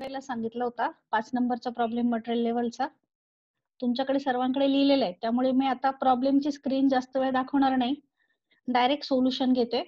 पहिला सांगितला होता 5 नंबरचा प्रॉब्लेम मटेरियल लेवलचा. तुमच्याकडे सर्वांकडे लिहिलेला आहे, त्यामुळे मी आता प्रॉब्लेमची स्क्रीन जास्त वेळ दाखवणार नाही, डायरेक्ट सोल्युशन घेते.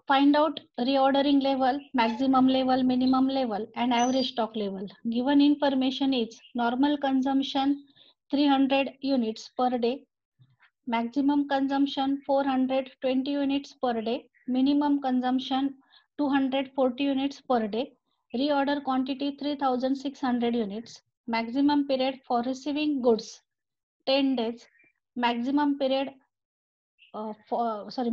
Find out reordering level, maximum level, minimum level and average stock level. Given information is normal consumption 300 units per day, maximum consumption 420 units per day, minimum consumption 240 units per day, reorder quantity 3600 units, maximum period for receiving goods 10 days, maximum period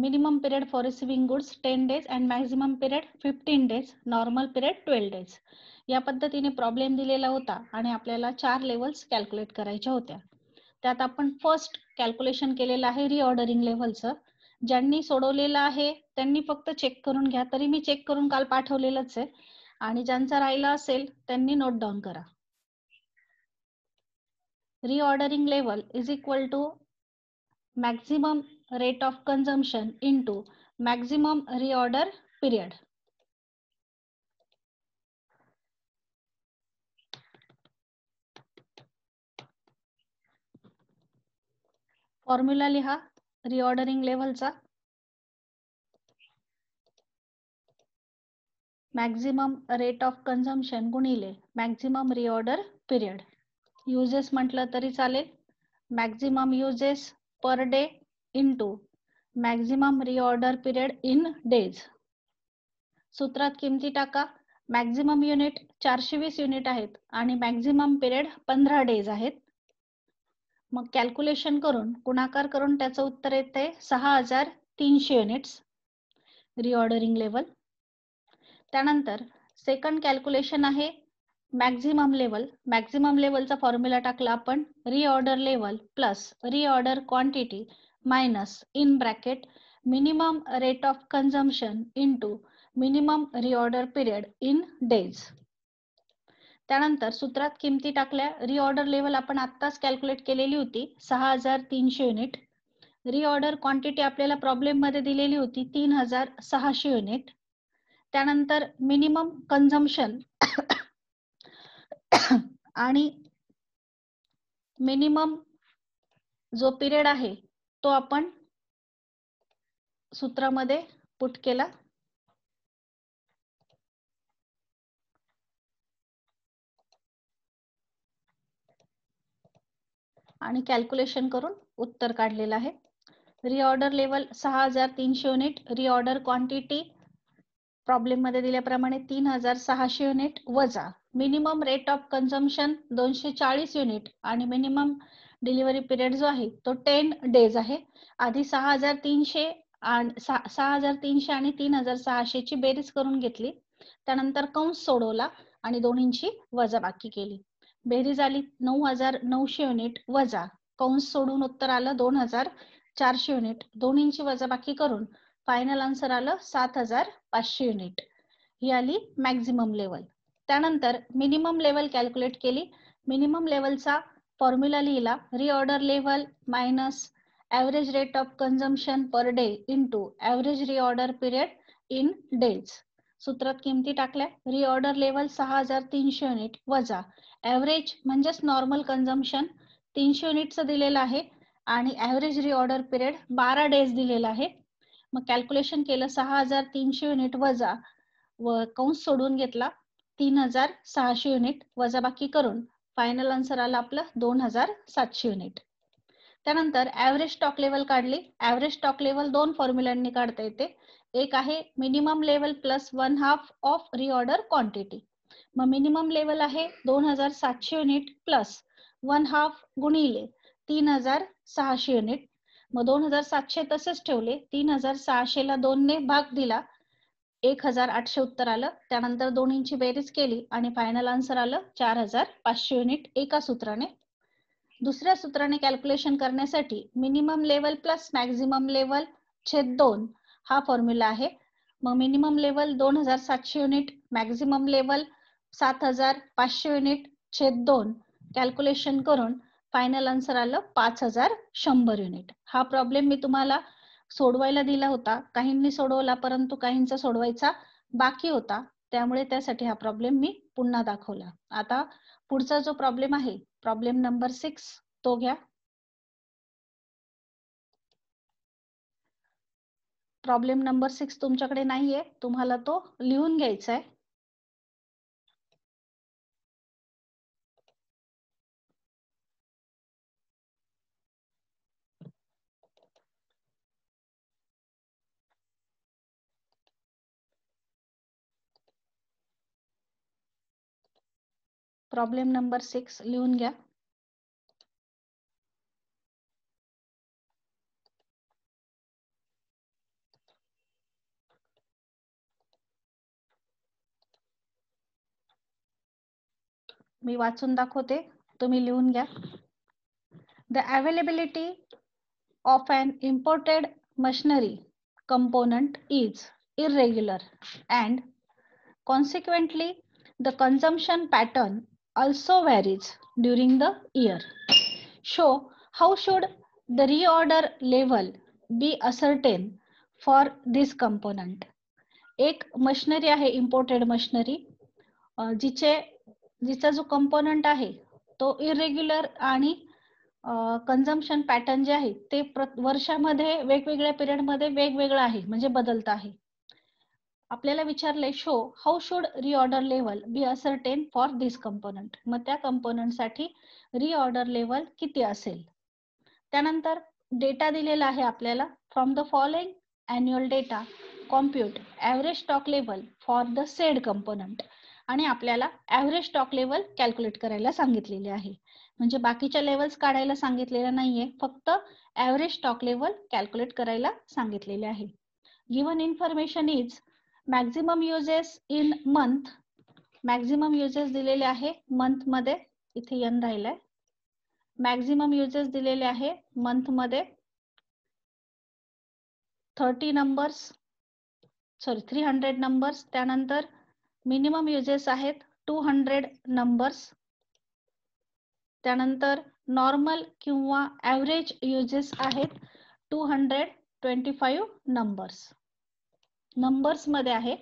minimum period for receiving goods 10 days and maximum period 15 days, normal period 12 days. या पद्धतीने problem दिलेला होता आणि आपल्याला 4 levels calculate करायच्या होत्या. त्यात आपण फर्स्ट कॅल्क्युलेशन केलेलं आहे रिऑर्डरिंग लेवलचं. ज्यांनी सोडवलेलं आहे त्यांनी फक्त चेक करून घ्या, तरी मी चेक करून काल पाठवलेलंच आहे, आणि ज्यांचा राहिला असेल त्यांनी नोट डाऊन करा. Reordering level is equal to maximum rate of consumption into maximum reorder period. Formula लिहा रिऑर्डरिंग लेवलचा. मॅक्झिमम रेट ऑफ कन्झम्पशन गुणिले मॅक्झिमम रिऑर्डर पिरियड. युजेस म्हटलं तरी चालेल. Maximum usages per day into maximum reorder period in days. सूत्रात किमती टाका. Maximum unit 420 unit आहेत आणि मॅक्झिमम पिरियड 15 डेज आहेत. मग कॅल्क्युलेशन करून गुणाकार करून त्याचं उत्तर येते 6300 युनिट्स रिऑर्डरिंग लेवल. त्यानंतर सेकंड कॅल्क्युलेशन आहे मॅक्झिमम लेवल. मॅक्झिमम लेवलचा फॉर्म्युला टाकला आपण. Reorder level plus reorder quantity minus in bracket minimum rate of consumption into minimum reorder period in days. त्यानंतर सूत्रात किमती टाकल्या. रिऑर्डर लेवल आपण आत्ताच कॅल्क्युलेट केलेली होती 6300 युनिट. रिऑर्डर क्वांटिटी आपल्याला प्रॉब्लेम मध्ये दिलेली होती 3600 युनिट. त्यानंतर मिनिमम कन्झम्पशन आणि मिनिमम जो पिरियड आहे तो आपण सूत्रामध्ये पुट केला. आणि कॅल्क्युलेशन करून उत्तर काढलेलं आहे. Reorder level 6300 unit. Reorder quantity problem मध्ये दिल्याप्रमाणे 3600 युनिट वजा minimum rate of consumption 240 unit आणि मिनिमम डिलिव्हरी पिरियड जो आहे तो 10 डेज आहे. आधी 6300 आणि 3600 ची बेरीज करून घेतली. त्यानंतर कंस सोडवला आणि दोन्हींची वजाबाकी केली. बेरीज आली 9900 युनिट वजा कंस सोडून उत्तर आलं 2400 युनिट. दोन्हींची वजाबाकी करून फायनल आन्सर आलं 7500 युनिट. ही आली मॅक्झिमम लेवल. त्यानंतर मिनिमम लेवल कॅल्क्युलेट केली. मिनिमम लेवलचा फॉर्म्युला लिहिला. Reorder level minus average rate of consumption per day into average reorder period in days. सूत्रात किमती टाकल्या. रिऑर्डर लेवल 6300 युनिट वजा ॲव्हरेज म्हणजेच नॉर्मल कन्झम्पशन 300 युनिटचं दिलेलं आहे आणि ॲव्हरेज रिऑर्डर पिरियड 12 डेज दिलेला आहे. मग कॅल्क्युलेशन केलं. 6300 युनिट वजा व कंस सोडून घेतला 3600 युनिट वजाबाकी करून फायनल आन्सर आला आपलं 2700 युनिट. त्यानंतर ॲव्हरेज स्टॉक लेवल काढली. ॲव्हरेज स्टॉक लेवल दोन फॉर्म्युलांनी काढता येते. एक आहे minimum level plus 1/2 of reorder quantity. मग मिनिमम लेवल आहे 2700 युनिट प्लस 1/2 गुणिले 3600 युनिट. मग 2700 तसेच ठेवले. 3600 ला 2 ने भाग दिला 1800 उत्तर आलं. त्यानंतर दोन्हींची बेरीज केली आणि फायनल आन्सर आलं 4500 युनिट एका सूत्राने. दुसऱ्या सूत्राने कॅल्क्युलेशन करण्यासाठी minimum level plus maximum level छेद 2 हा फॉर्म्युला आहे. मग minimum level 2700 unit maximum level 7500 unit छेद 2 कॅल्क्युलेशन करून फायनल आन्सर आलं 5100 युनिट. हा प्रॉब्लेम मी तुम्हाला सोडवायला दिला होता. काहींनी सोडवला परंतु काहींचा सोडवायचा बाकी होता. त्यामुळे त्यासाठी हा प्रॉब्लेम मी पुन्हा दाखवला. आता पुढचा जो प्रॉब्लेम आहे, प्रॉब्लेम नंबर 6 तो घ्या. प्रॉब्लेम नंबर 6 तुमच्याकडे नाहीये, तुम्हाला तो लिहून घ्यायचा आहे. प्रॉब्लेम नंबर 6 लिहून घ्या. मी वाचून दाखवते, तुम्ही लिहून घ्या. The availability of an imported machinery component is irregular and consequently the consumption pattern also varies during the year. So how should the reorder level be ascertained for this component? एक machinery आहे, imported machinery, जिचा जो component आहे तो irregular आणि consumption pattern जे आहे ते वर्षामध्ये वेगवेगळ्या पिरियडमध्ये वेगवेगळं आहे, म्हणजे बदलत आहे. आपल्याला विचारलंय show how should reorder level be ascertain for this component. मग त्या कंपोनंटसाठी रिऑर्डर लेवल किती असेल. त्यानंतर डेटा दिलेला आहे आपल्याला. From the following annual data compute average stock level for the sed component. आणि आपल्याला ॲव्हरेज स्टॉक लेवल कॅल्क्युलेट करायला सांगितलेले आहे. म्हणजे बाकीच्या लेवल्स काढायला सांगितलेलं नाहीये, फक्त ॲव्हरेज स्टॉक लेवल कॅल्क्युलेट करायला सांगितलेले आहे. Given information is maximum uses in month. Maximum uses दिलेले आहे मंथ मध्ये, इथे एन राहिलाय. मॅक्झिमम युजेस दिलेले आहे मंथ मध्ये 300 नंबर्स. त्यानंतर मिनिमम युजेस आहेत 200 नंबर्स. त्यानंतर नॉर्मल किंवा ॲव्हरेज युजेस आहेत 225 नंबर्स. नंबर्स मध्ये आहे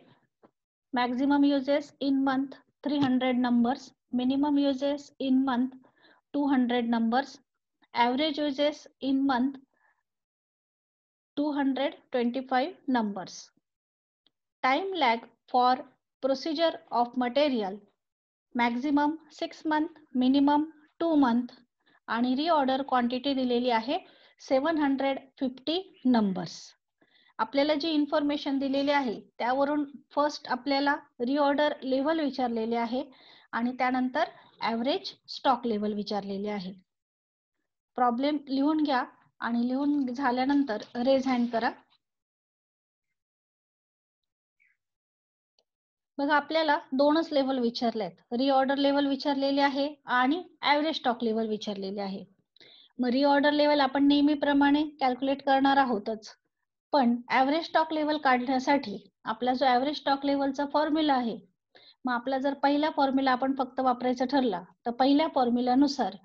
maximum uses in month 300 numbers, minimum uses in month 200 numbers, average uses in month 225 numbers. Time lag for procedure of material maximum 6 month, minimum 2 month आणि reorder quantity दिलेली आहे 750 numbers. आपल्याला जी information दिलेली आहे त्यावरून first आपल्याला रिऑर्डर लेवल विचारलेले आहे आणि त्यानंतर ॲव्हरेज स्टॉक लेवल विचारलेले आहे. प्रॉब्लेम लिहून घ्या आणि लिहून झाल्यानंतर रेज हँड करा. बघा आपल्याला दोनच लेवल विचारलेत, रिऑर्डर लेवल विचारलेले आहे आणि ॲव्हरेज स्टॉक लेवल विचारलेले आहे. मग रिऑर्डर लेवल आपण नेहमीप्रमाणे कॅल्क्युलेट करणार आहोतच, पण ॲव्हरेज स्टॉक लेवल काढण्यासाठी आपला जो ॲव्हरेज स्टॉक लेवलचा फॉर्म्युला आहे, मग आपला जर पहिला फॉर्म्युला आपण फक्त वापरायचा ठरला तर पहिल्या फॉर्म्युल्यानुसार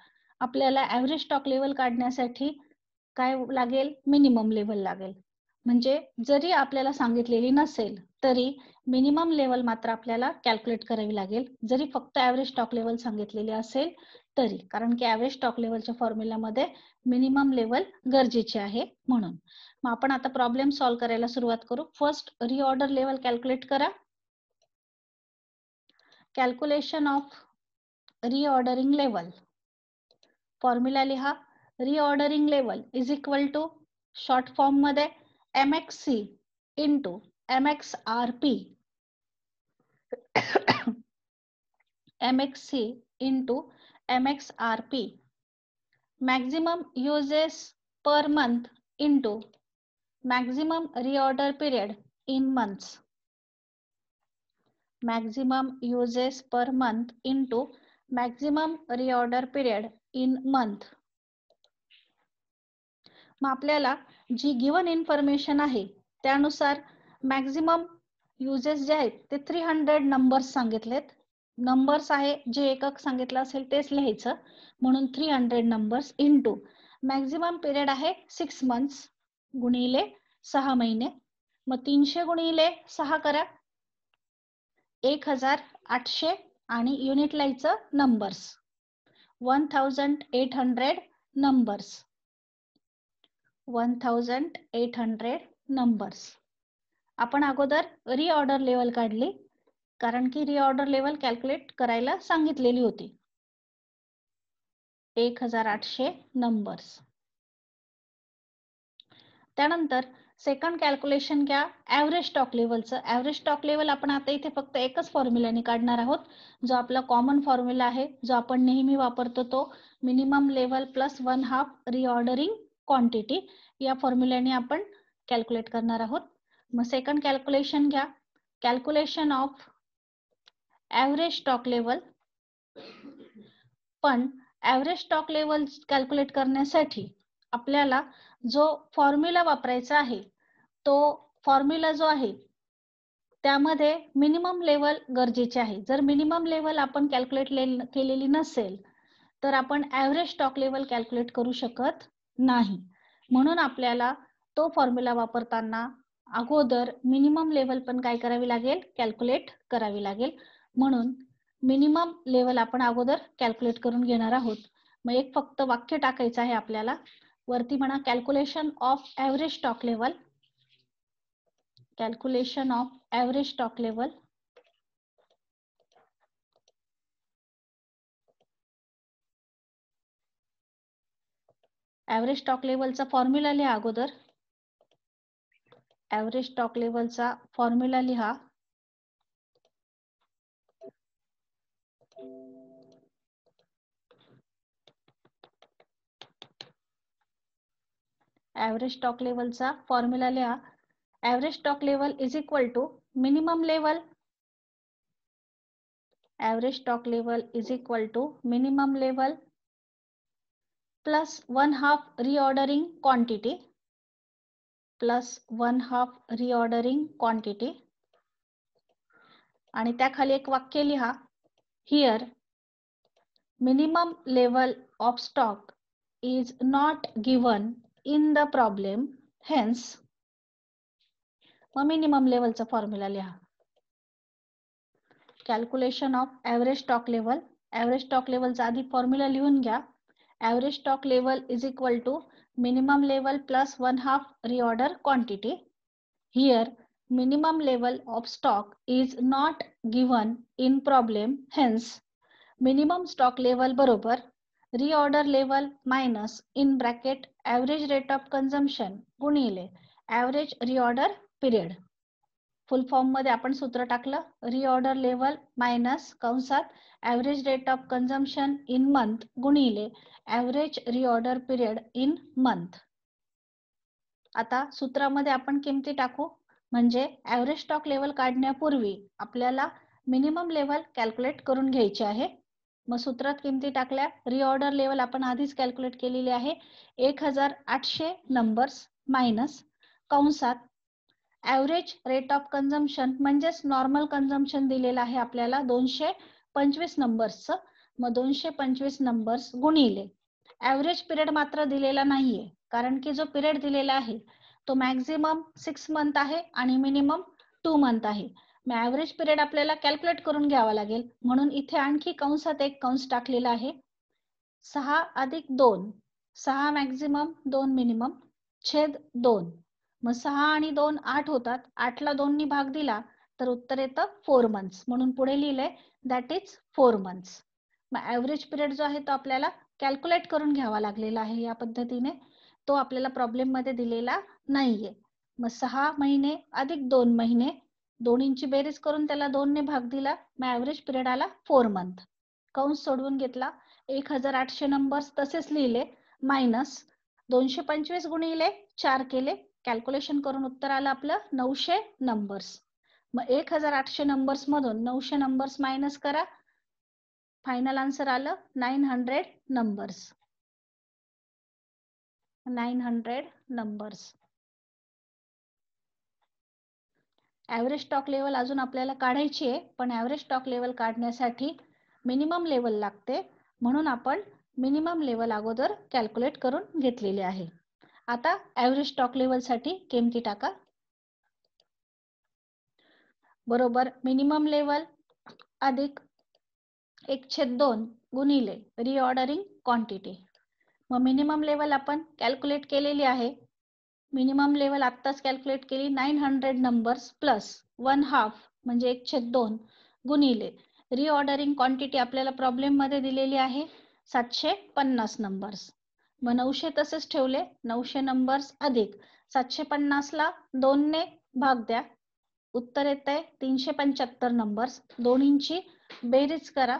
आपल्याला ॲव्हरेज स्टॉक लेवल काढण्यासाठी काय लागेल, मिनिमम लेवल लागेल. म्हणजे जरी आपल्याला सांगितलेली नसेल तरी मिनिमम लेवल मात्र आपल्याला कॅल्क्युलेट करावी लागेल, जरी फक्त ॲव्हरेज स्टॉक लेवल सांगितलेले असेल तरी, कारण की ॲव्हरेज स्टॉक लेवलच्या फॉर्म्युल्यामध्ये मिनिमम लेवल गरजेचे आहे म्हणून. मग आपण आता प्रॉब्लेम सॉल्व्ह करायला सुरुवात करू. फर्स्ट रिऑर्डर लेवल कॅल्क्युलेट करा. Calculation of reordering level. Formula लिहा. Reordering level is equal to short form मध्ये MXC into MXRP. MXC into MXRP. Maximum usages per month into maximum reorder period in months. Maximum usages per month into maximum reorder period in month. मग आपल्याला जी given information आहे त्यानुसार maximum uses जे आहेत ते 300 numbers सांगितलेत. Numbers आहे जे एकक सांगितलं असेल तेच लिहायचं, म्हणून 300 नंबर्स इंटू मॅक्झिमम पिरियड आहे 6 months गुणिले 6 महिने. मग 300 गुणिले 6 करा, 1800 आणि युनिट लिहायचं नंबर्स 1800 नंबर्स 1800 नंबर्स. आपण अगोदर रिऑर्डर लेवल काढली कारण की रिऑर्डर लेवल कॅल्क्युलेट करायला सांगितलेली होती. 1800 नंबर्स. त्यानंतर सेकंड कॅल्क्युलेशन घ्या ॲव्हरेज स्टॉक लेवलचं. ॲव्हरेज स्टॉक लेवल आपण आता इथे फक्त एकच फॉर्म्युलाने काढणार आहोत, जो आपला कॉमन फॉर्म्युला आहे, जो आपण नेहमी वापरतो तो minimum level plus 1/2 reordering quantity. या फॉर्म्युल्याने आपण कॅल्क्युलेट करणार आहोत. मग सेकंड कॅल्क्युलेशन घ्या, calculation of average stock level. पण ॲव्हरेज स्टॉक लेवल कॅल्क्युलेट करण्यासाठी आपल्याला जो फॉर्म्युला वापरायचा आहे तो फॉर्म्युला जो आहे त्यामध्ये मिनिमम लेवल गरजेचे आहे. जर मिनिमम लेवल आपण कॅल्क्युलेट केलेली नसेल तर आपण ॲव्हरेज स्टॉक लेवल कॅल्क्युलेट करू शकत नाही. म्हणून आपल्याला तो फॉर्म्युला वापरताना अगोदर मिनिमम लेवल पण काय करावी लागेल, कॅल्क्युलेट करावी लागेल. म्हणून मिनिमम लेवल आपण अगोदर कॅल्क्युलेट करून घेणार आहोत. मग एक फक्त वाक्य टाकायचं आहे आपल्याला. वरती म्हणा calculation of average stock level. Calculation of average stock level. Average stock लेवलचा फॉर्म्युला लिहा अगोदर. ॲव्हरेज स्टॉक लेवलचा फॉर्म्युला लिहा. ॲव्हरेज स्टॉक लेवलचा फॉर्म्युला लिहा. Average stock level is equal to minimum level. Average stock level is equal to minimum level plus 1/2 reordering quantity plus 1/2 reordering quantity. आणि त्याखाली एक वाक्य लिहा. Here minimum level of stock is not given in the problem, hence minimum level चा formula लिहा. Calculation of average stock level. Average stock लेवलचा आधी formula लिहून घ्या. Average stock level is equal to minimum level plus 1/2 reorder quantity. Here minimum level of stock is not given in problem, hence minimum stock level बरोबर reorder level minus in bracket average rate of consumption गुणिले average reorder period. Full form मध्ये आपण सूत्र टाकलं. Reorder level minus कंसात average rate of consumption in month गुणिले average reorder period in month. आता सूत्रामध्ये आपण किमती टाकू. म्हणजे ॲव्हरेज स्टॉक लेवल काढण्यापूर्वी आपल्याला मिनिमम लेवल कॅल्क्युलेट करून घ्यायची आहे. मग सूत्रात किमती टाकल्या. रिऑर्डर लेवल आपण आधीच कॅल्क्युलेट केलेली आहे 1800 नंबर्स मायनस कंसात ॲव्हरेज रेट ऑफ कन्झम्पशन म्हणजेच नॉर्मल कन्झम्पशन दिलेलं आहे आपल्याला 225 नंबर्सचं. मग 225 नंबर्स गुणिले ॲव्हरेज पिरियड मात्र दिलेला नाहीये कारण की जो पिरियड दिलेला आहे तो मॅक्झिमम 6 मंथ आहे आणि मिनिमम 2 मंथ आहे. मग ॲव्हरेज पिरियड आपल्याला कॅल्क्युलेट करून घ्यावा लागेल. म्हणून इथे आणखी कंसात एक कंस टाकलेला आहे 6 अधिक 2. 6 मॅक्झिमम 2 मिनिमम छेद 2. मग 6 आणि 2 8 होतात. 8ला 2 नी भाग दिला तर उत्तर येतं 4 मंथ्स. म्हणून पुढे लिहिलंय दॅट इज 4 मंथ्स. मग ॲव्हरेज पिरियड जो आहे तो आपल्याला कॅल्क्युलेट करून घ्यावा लागलेला आहे या पद्धतीने. तो आपल्याला प्रॉब्लेम मध्ये दिलेला नाहीये. मग 6 महिने अधिक 2 महिने दोन्हींची बेरीज करून त्याला 2 ने भाग दिला. मग ॲव्हरेज पिरियड आला 4 मंथ. कंस सोडवून घेतला. 1800 नंबर्स तसेच लिहिले मायनस 225 गुणिले 4 केले. कॅल्क्युलेशन करून उत्तर आलं आपलं 900 नंबर्स. मग 1800 नंबर्स मधून 900 नंबर्स मायनस करा. फायनल आन्सर आलं 900 numbers. 900 numbers. Average stock level अजून आपल्याला काढायची आहे. पण ॲव्हरेज स्टॉक लेवल काढण्यासाठी मिनिमम लेवल लागते. म्हणून आपण मिनिमम लेवल अगोदर कॅल्क्युलेट करून घेतलेले आहे. आता ॲव्हरेज स्टॉक लेवल साठी किमती टाका. बरोबर मिनिमम लेवल अधिक 1/2 गुणिले रिऑर्डरिंग क्वांटिटी. मग मिनिमम लेवल आपण कॅल्क्युलेट केलेली आहे. मिनिमम लेवल आत्ताच कॅल्क्युलेट केली 900 नंबर्स प्लस 1/2 म्हणजे 1/2 गुणिले रिऑर्डरिंग क्वांटिटी आपल्याला प्रॉब्लेम मध्ये दिलेली आहे 750 नंबर्स. मग 900 तसेच ठेवले. 900 नंबर्स अधिक 750 ला 2 ने भाग द्या. उत्तर येतंय 375 नंबर्स. दोन्हींची बेरीज करा.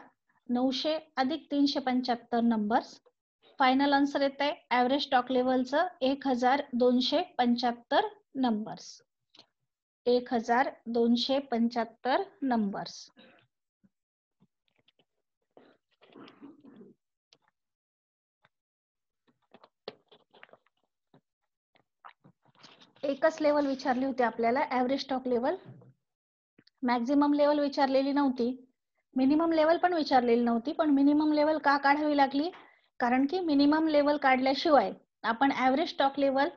900 अधिक 375 नंबर्स. फायनल आन्सर येतंय ॲव्हरेज स्टॉक लेवलचं 1275 नंबर्स. 1275 नंबर्स. एकच लेवल विचारली होती आपल्याला, average stock level. Maximum level विचारलेली नव्हती, मिनिमम लेवल पण विचारलेली नव्हती. पण मिनिमम लेवल का काढावी लागली? कारण की मिनिमम लेवल काढल्याशिवाय आपण ॲव्हरेज स्टॉक लेवल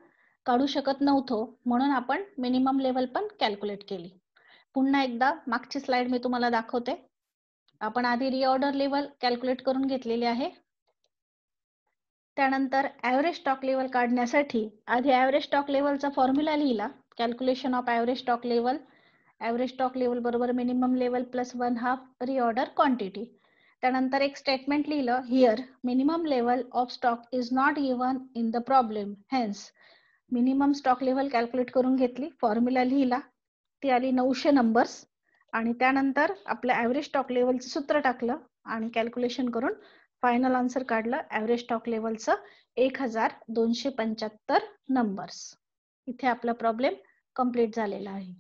काढू शकत नव्हतो, म्हणून आपण मिनिमम लेवल पण कॅल्क्युलेट केली. पुन्हा एकदा मागची स्लाइड मी तुम्हाला दाखवते. आपण आधी रिऑर्डर लेवल कॅल्क्युलेट करून घेतलेली आहे. त्यानंतर ॲव्हरेज स्टॉक लेवल काढण्यासाठी आधी ॲव्हरेज स्टॉक लेवलचा फॉर्म्युला लिहिला. Calculation of average stock level. Average stock level बरोबर minimum level plus 1/2 reorder quantity. त्यानंतर एक स्टेटमेंट लिहिलं, here minimum level of stock is not given in the problem, hence minimum stock level calculate करून घेतली. Formula लिहिला, ती आली 900 numbers. आणि त्यानंतर आपलं ॲव्हरेज स्टॉक लेवलचं सूत्र टाकलं आणि कॅल्क्युलेशन करून फायनल आन्सर काढलं ॲव्हरेज स्टॉक लेवलचं 1275 नंबर्स. इथे आपला प्रॉब्लेम कंप्लीट झालेला आहे.